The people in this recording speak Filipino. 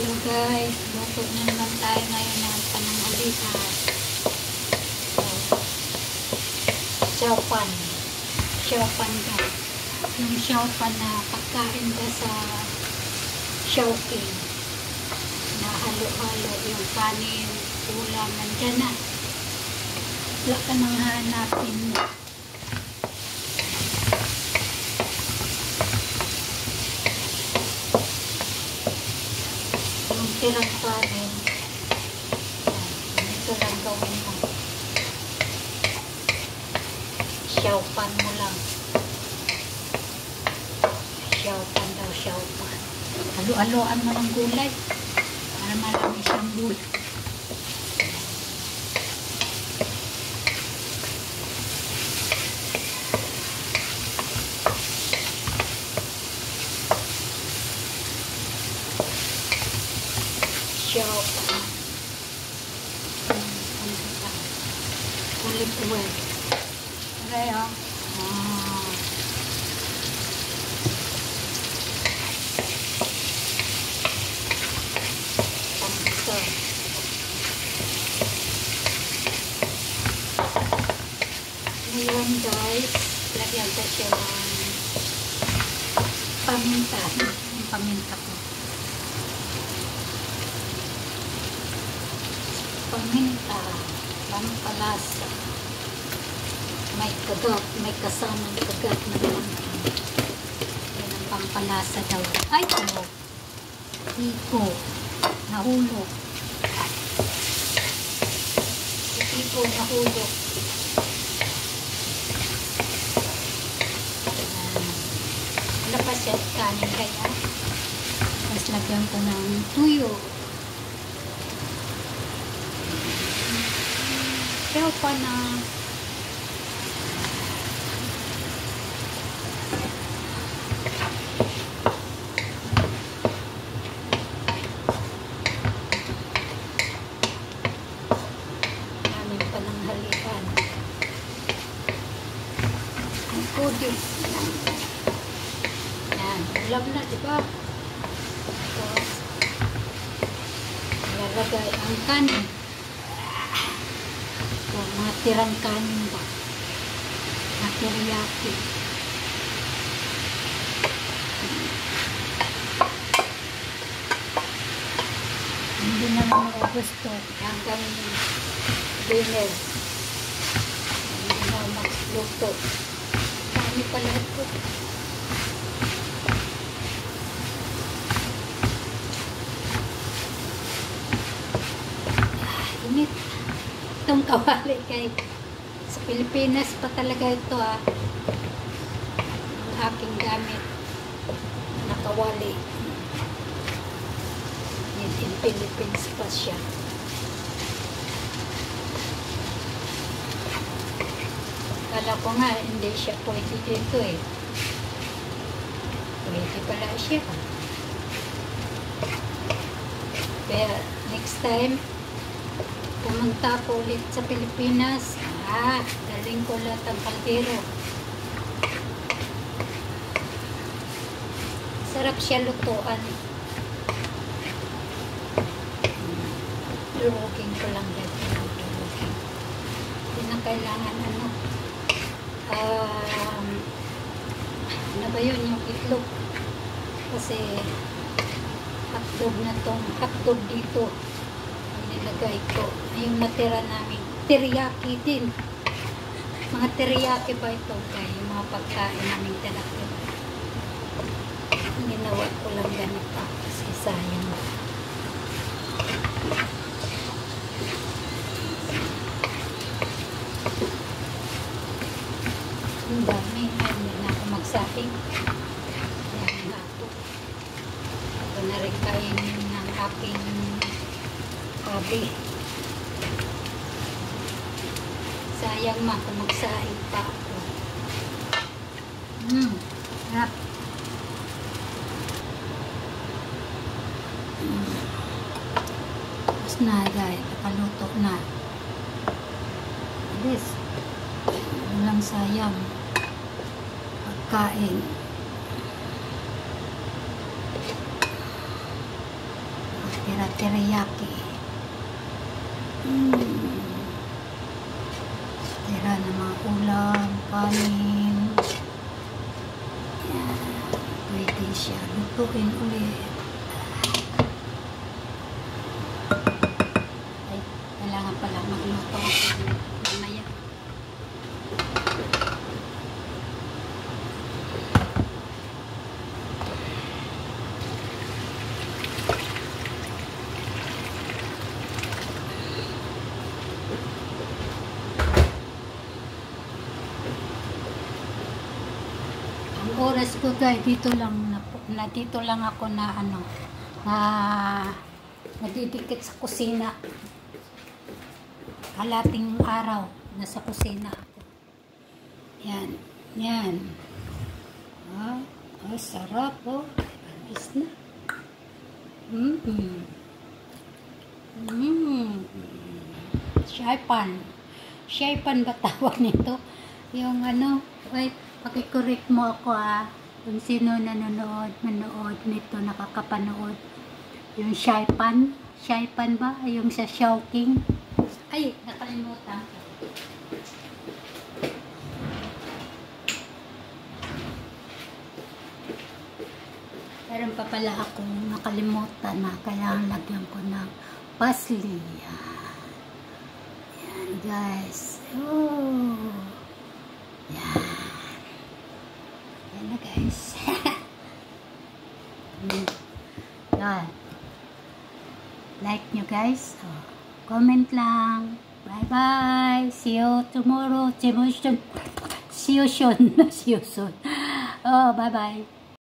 Hello guys, luto na naman tayo ngayon ng pananghalian. Xiaopan. Xiaopan guys. Yung xiaopan na pagkain ka sa Showking. Na halo-halo yung kanin, ulam, nandyan na. Wala ka nang hanapin. Tirang kanin. Ito lang gawin mo. Xiaopan mo lang. Xiaopan daw, xiaopan. Halo-haloan mo ng gulay. Para marami siyang gulay. Xiaopan. Olive oil. Okay, oh. Pampito. Ngayon guys, lagyan ko siya ng paminta. Yung paminta ko. Paminta, pampalasa. May kagat, may kasamang kagat na naman. Yan ang pampalasa daw. Ay, ano? Iko. Nahulog. Iko, nahulog. Wala pa siya kanin kaya. Tapos lagyan ko ng tuyo. Xiaopan na. Namin pa ng halikan. Ang pudi. Yan. Ulam na, diba? Tapos, lalagay ang kanin. Mga tirang kanin ba? Mga teriyaki. Hindi naman ako gusto. Hanggang dinner. Hindi na magluto. Dami pa lahat po. Init. Itong kawali kay sa Pilipinas pa talaga ito ang aking gamit na kawali. In Philippines pa siya. Kala ko nga hindi siya pwede dito eh. Pwede pala siya. Kaya next time pumunta ko ulit sa Pilipinas. Daling ko lahat ang kaldero. Sarap siya lutuan. Lurugin ko lang yan. Hindi na kailangan ano ba yun yung itlog. Kasi hotdog na tong hotdog dito. Nilagay ko yung natira namin teriyaki din, mga teriyaki ba ito kaya yung mga pagkain namin tinatira. Ginawa ko lang ganito kasi sayang. Ang dami, hindi na ako magsahing. Yan nga po. Ito na rin kainin ng aking abi. Sayang man kung magsaing pa ako. Harap. Tapos na guys, nakaluto na. This. Walang sayang. Pagkain. teriyaki. Tira ng mga ulam, kanin. Yan. Pwede siya lutuin ulit. Ay, kailangan pala magluto ako mamaya. Ang oras ko guys, dito lang ako na nadidikit sa kusina. Kalating araw nasa kusina ako. Yan. Sarap oh. Panis na. Shaipan ba tawag nito? Yung wait, pakicorrect mo ako kung sino manood nito, nakakapanood. Yung Shaipan ba? Yung sa Showking. Ay, nakalimutan ko. Meron pa pala akong nakalimutan na kailangan lagyan ko ng parsley. Yan guys. Yan na guys. Yan. Like nyo guys. Comment lang. Bye bye. See you tomorrow. See you soon. Bye bye.